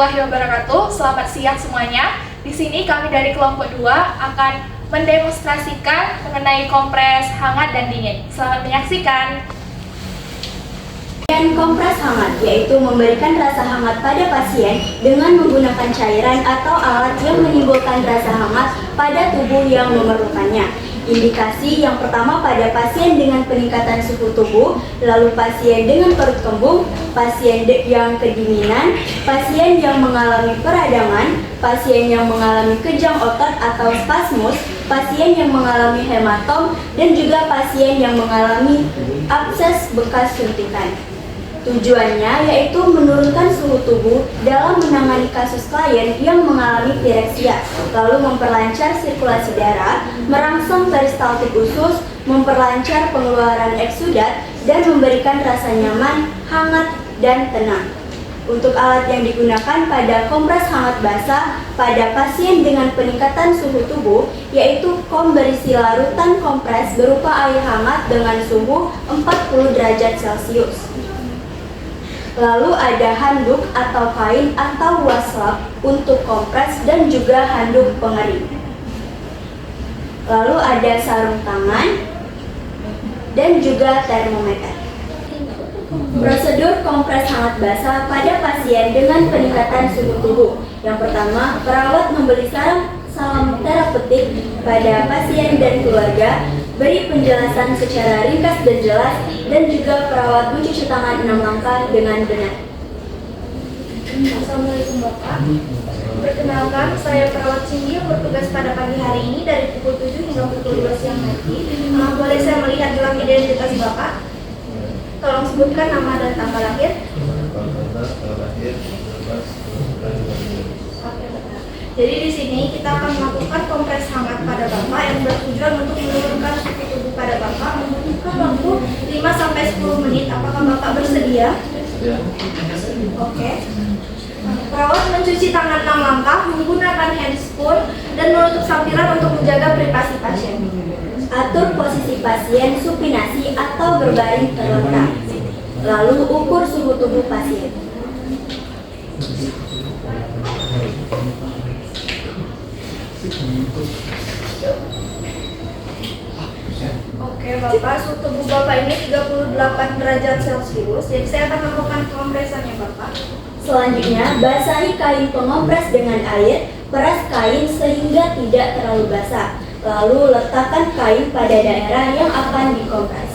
warahmatullahi wabarakatuh. Selamat siang semuanya. Di sini kami dari kelompok 2 akan mendemonstrasikan mengenai kompres hangat dan dingin. Selamat menyaksikan. Kompres hangat yaitu memberikan rasa hangat pada pasien dengan menggunakan cairan atau alat yang menimbulkan rasa hangat pada tubuh yang memerlukannya. Indikasi yang pertama pada pasien dengan peningkatan suhu tubuh, lalu pasien dengan perut kembung, pasien yang kedinginan, pasien yang mengalami peradangan, pasien yang mengalami kejang otot atau spasmus, pasien yang mengalami hematom, dan juga pasien yang mengalami abses bekas suntikan. Tujuannya yaitu menurunkan suhu tubuh dalam menangani kasus klien yang mengalami pireksia, lalu memperlancar sirkulasi darah, merangsang peristaltik usus, memperlancar pengeluaran eksudat, dan memberikan rasa nyaman, hangat, dan tenang. Untuk alat yang digunakan pada kompres hangat basah pada pasien dengan peningkatan suhu tubuh, yaitu kom berisi larutan kompres berupa air hangat dengan suhu 40 derajat Celcius. Lalu ada handuk atau kain atau waslap untuk kompres dan juga handuk pengering. Lalu ada sarung tangan dan juga termometer. Prosedur kompres hangat basah pada pasien dengan peningkatan suhu tubuh. Yang pertama, perawat memberi salam terapeutik pada pasien dan keluarga, beri penjelasan secara ringkas dan jelas, dan juga perawat mencuci tangan 6 langkah dengan benar. Assalamualaikum Bapak. Perkenalkan, saya perawat Cindy yang bertugas pada pagi hari ini dari pukul 7 hingga pukul 2 siang nanti. Boleh saya melihat gelang identitas Bapak? Tolong sebutkan nama dan tanggal lahir. Jadi di sini kita akan melakukan kompres hangat pada Bapak yang bertujuan untuk menurunkan suhu tubuh pada Bapak, membutuhkan waktu 5-10 menit. Apakah Bapak bersedia? Oke. Perawat mencuci tangan 6 langkah, menggunakan handspoon dan menutup sampiran untuk menjaga privasi pasien. Atur posisi pasien supinasi atau berbaring terletak. Lalu ukur suhu tubuh pasien. Oke Bapak, suhu tubuh Bapak ini 38 derajat Celcius. Jadi saya akan melakukan kompresannya Bapak. Selanjutnya, basahi kain pengompres dengan air, peras kain sehingga tidak terlalu basah. Lalu letakkan kain pada daerah yang akan dikompres.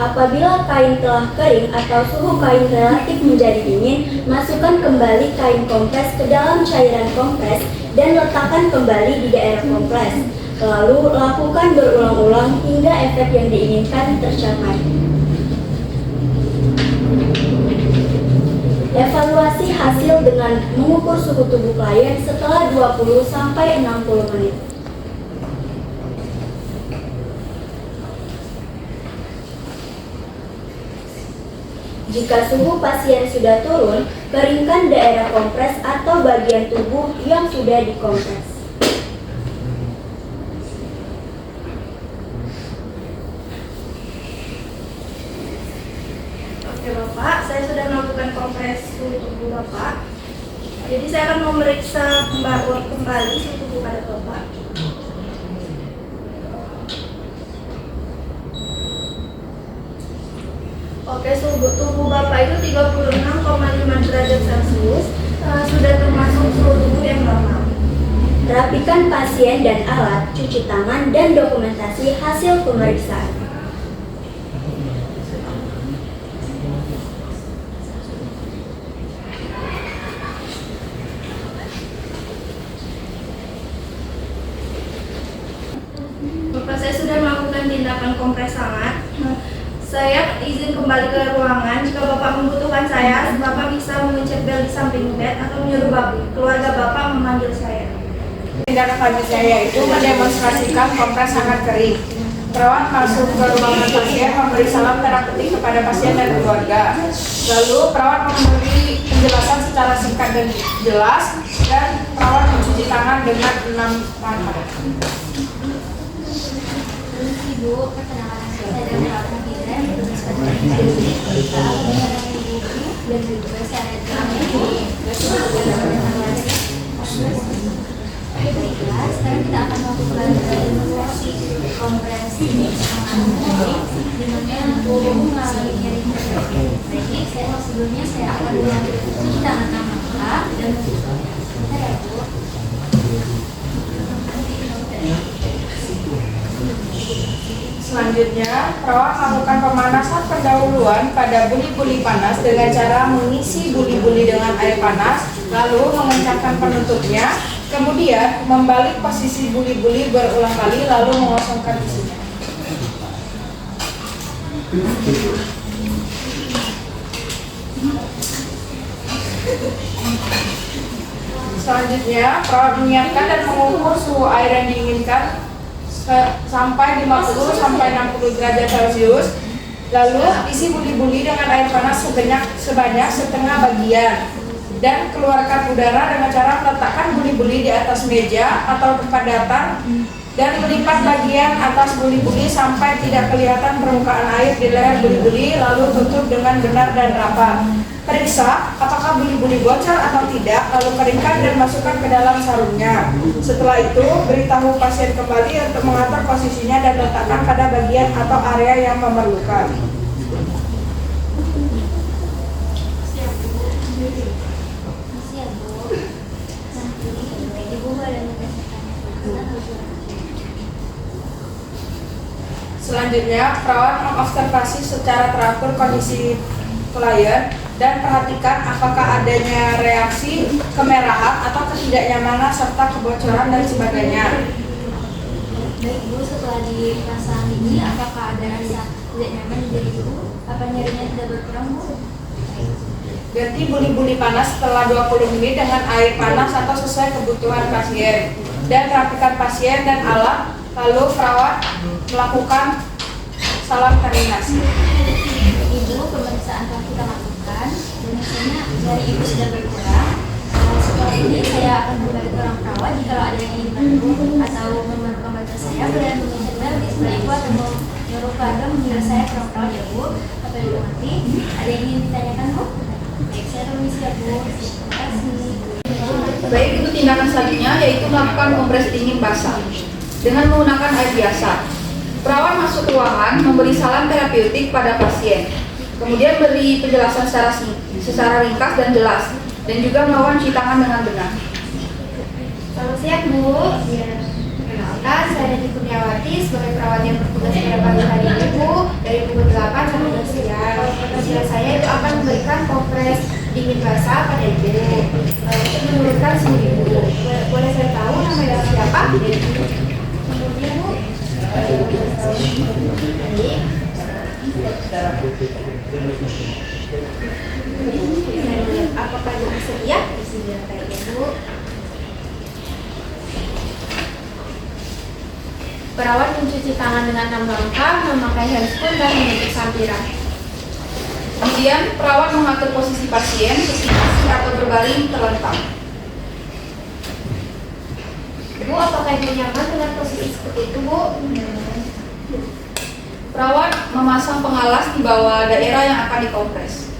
Apabila kain telah kering atau suhu kain relatif menjadi dingin, masukkan kembali kain kompres ke dalam cairan kompres dan letakkan kembali di daerah kompres. Lalu lakukan berulang-ulang hingga efek yang diinginkan tercapai. Evaluasi hasil dengan mengukur suhu tubuh klien setelah 20-60 menit. Jika suhu pasien sudah turun, keringkan daerah kompres atau bagian tubuh yang sudah dikompres. Oke Bapak, saya sudah melakukan kompres suhu tubuh Bapak. Jadi saya akan memeriksa kembali suhu tubuh pada Bapak. Oke, suhu tubuh Bapak itu 36,5 derajat Celcius, sudah termasuk suhu tubuh yang normal. Rapikan pasien dan alat, cuci tangan, dan dokumentasi hasil pemeriksaan. kembali ke ruangan. Jika Bapak membutuhkan saya, Bapak bisa memencet bel di samping bed atau menyuruh keluarga Bapak memanggil saya. Tindakan selanjutnya yaitu mendemonstrasikan kompres hangat kering. Perawat masuk ke ruangan pasien memberi salam terapeutik kepada pasien dan keluarga. Lalu perawat memberi penjelasan secara singkat dan jelas, dan perawat mencuci tangan dengan 6 langkah. Ibu, perkenalkan saya adalah Perawat Nabila yang bertugas pada dan juga saya baiklah, sekarang kita akan melakukan demonstrasi kompres ini di mana tubuh mengalami nyeri. Baik, sebelumnya saya akan mencuci tangan Bapak dan sebentar ya Bu. Selanjutnya, perawat melakukan pemanasan pendahuluan pada buli-buli panas dengan cara mengisi buli-buli dengan air panas, lalu mengencangkan penutupnya, kemudian membalik posisi buli-buli berulang kali, lalu mengosongkan isinya. Selanjutnya, perawat menyiapkan dan mengukur suhu air yang diinginkan sampai 50 sampai 60 derajat Celcius. Lalu isi buli-buli dengan air panas sebanyak setengah bagian, dan keluarkan udara dengan cara meletakkan buli-buli di atas meja atau tempat datar dan melipat bagian atas buli-buli sampai tidak kelihatan permukaan air di leher buli-buli, lalu tutup dengan benar dan rapat. Periksa apakah buli-buli bocor atau tidak, lalu keringkan dan masukkan ke dalam sarungnya. Setelah itu, beritahu pasien kembali untuk mengatur posisinya dan letakkan pada bagian atau area yang memerlukan. Selanjutnya, perawat mengobservasi secara teratur kondisi klien dan perhatikan apakah adanya reaksi kemerahan atau ketidaknyamanan serta kebocoran dan sebagainya. Baik Bu, setelah dipasang ini, apakah ada rasa tidak nyaman dari Ibu? Apa nyerinya tidak berkurang Bu? Ganti buli-buli panas setelah 20 menit dengan air panas atau sesuai kebutuhan pasien, dan rapikan pasien dan alat, lalu perawat melakukan salam terminasi. Ibu, pemeriksaan telah kita lakukan dan hasilnya dari Ibu sudah berkurang. Setelah ini saya akan kembali ke orang perawat. Jika ada yang ingin bantu atau memerlukan bantuan saya, boleh meminta bel di sebelah Ibu atau menyuruh keluarga mengira saya ke orang perawat ya Bu. Apa yang mengerti? Ada yang ingin ditanyakan Bu? Baik, saya permisi ya Bu. Terima kasih. Baik, itu tindakan selanjutnya yaitu melakukan kompres dingin basah dengan menggunakan air biasa. Perawat masuk ke ruangan, memberi salam terapeutik pada pasien, kemudian beri penjelasan secara ringkas dan jelas, dan juga melakukan cuci tangan dengan benar. Selamat siang Bu. Perkenalkan, saya Deni Kurniawati sebagai perawat yang bertugas pada pagi hari ini Bu, dari pukul 8 sampai 12 siang. Tugas saya itu akan memberikan kompres dingin basah pada Ibu untuk menurunkan suhu Ibu. Boleh saya tahu nama Ibu siapa? Kemudian Bu. Apakah Ibu bersedia? Bersedia kayaknya Bu. Perawat mencuci tangan dengan 6 langkah, memakai handscoon dan menutup sampiran. Kemudian perawat mengatur posisi pasien, posisi atau berbaring terlentang. Bu, apakah Ibu nyaman dengan posisi seperti itu Bu? Perawat memasang pengalas di bawah daerah yang akan dikompres.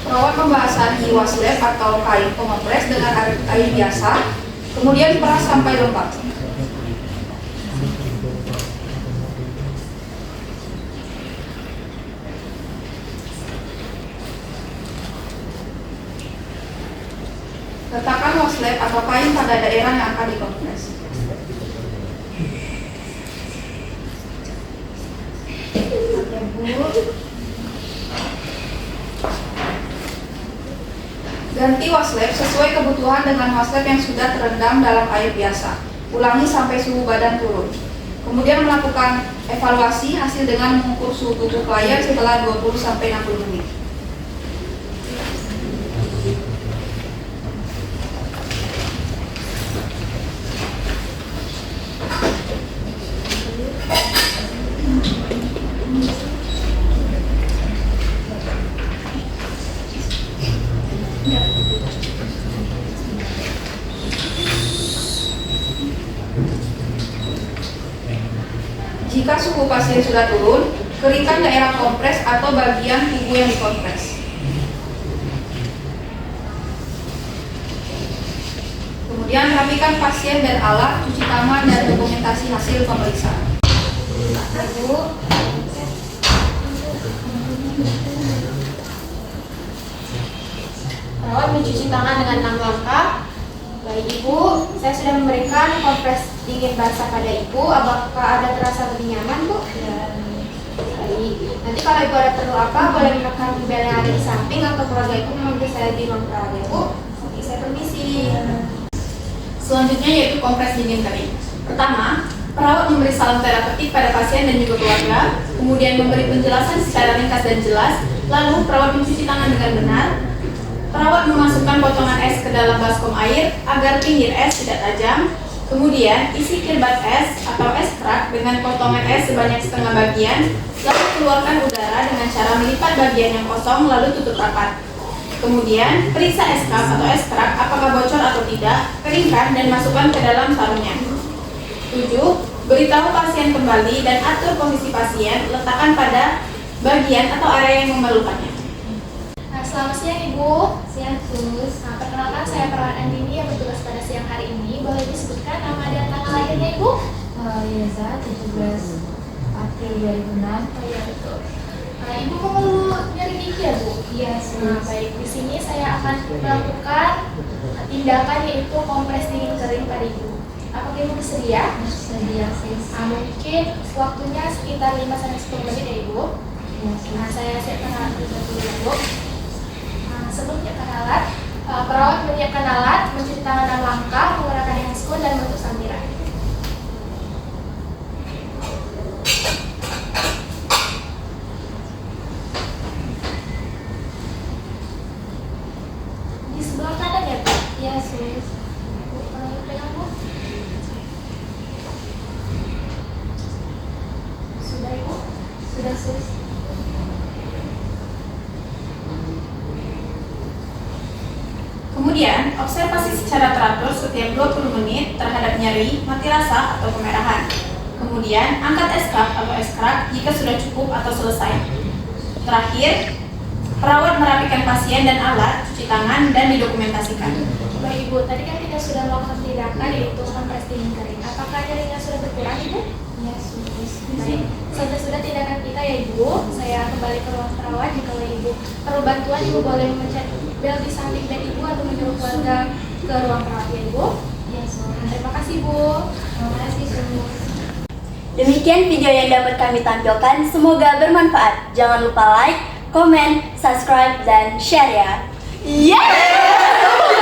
Perawat membasahi waslep atau kain pengompres dengan air biasa, kemudian peras sampai lembab. Letakkan menggunakan waslab atau kain pada daerah yang akan dikompres. Oke, Bu. Ganti waslab sesuai kebutuhan dengan waslab yang sudah terendam dalam air biasa. Ulangi sampai suhu badan turun. Kemudian melakukan evaluasi hasil dengan mengukur suhu tubuh klien setelah 20-60 menit. Jika suhu pasien sudah turun, keringkan daerah kompres atau bagian tubuh yang dikompres. Kemudian rapikan pasien dan alat, cuci tangan, dan dokumentasi hasil pemeriksaan. Bu. Perawat mencuci tangan dengan 6 langkah. Baik Ibu, saya sudah memberikan kompres dingin basah pada Ibu. Apakah ada terasa lebih nyaman, Bu? Ya. Baik. Nanti kalau Ibu ada perlu apa, boleh menekan bel yang ada di samping atau keluarga Ibu memanggil saya di ruang perawat ya, Bu. Oke, saya permisi. Selanjutnya yaitu kompres dingin kering. Pertama, perawat memberi salam terapeutik pada pasien dan juga keluarga, kemudian memberi penjelasan secara ringkas dan jelas, lalu perawat mencuci tangan dengan benar. Perawat memasukkan potongan es ke dalam baskom air agar pinggir es tidak tajam. Kemudian isi kirbat es atau es krak dengan potongan es sebanyak setengah bagian, lalu keluarkan udara dengan cara melipat bagian yang kosong lalu tutup rapat. Kemudian periksa es kap atau es krak apakah bocor atau tidak, keringkan dan masukkan ke dalam sarungnya. 7. Beritahu pasien kembali dan atur posisi pasien, letakkan pada bagian atau area yang memerlukannya. Nah, selamat siang Ibu. Siang, Sus. Nah, perkenalkan saya perawat Andini yang bertugas pada siang hari ini. Boleh disebutkan nama dan tanggal lahirnya Ibu? Yeza, 17 April 2006. Oh iya betul. Nah, Ibu perlu nyari gigi ya Bu? Iya, Nah, Sus. baik. Di sini saya akan melakukan tindakan yaitu kompres dingin kering pada Ibu. Apakah Ibu bersedia? Bersedia, Sus. Nah, mungkin waktunya sekitar 5-10 menit ya Ibu. Iya, Nah, Sus. saya siapkan alat dulu ya Bu. Nah, sebelum menyiapkan alat, perawat menyiapkan alat, mencuci tangan 6 langkah, menggunakan handscoon dan menutup sambiran. Di sebelah kanan ya Bu? Iya, Sus. Bu, pegang Bu. Sudah Ibu? Sudah, Sus. Kemudian, observasi secara teratur setiap 20 menit terhadap nyeri, mati rasa, atau kemerahan. Kemudian, angkat es kap atau es krak jika sudah cukup atau selesai. Terakhir, perawat merapikan pasien dan alat, cuci tangan, dan didokumentasikan. Baik Ibu, tadi kan kita sudah melakukan tindakan yaitu kompres dingin kering. Apakah nyerinya sudah berkurang Ibu? Iya, Sus. Baik, sudah tindakan kita ya Ibu. Saya kembali ke ruang perawat. Jika Ibu perlu bantuan, Ibu boleh memencet bel di samping bed Ibu atau menyuruh keluarga ke ruang perawat ya Ibu. Iya, Sus. Terima kasih Bu. Terima kasih, Sus. Demikian video yang dapat kami tampilkan, semoga bermanfaat. Jangan lupa like, komen, subscribe, dan share ya. Yeah!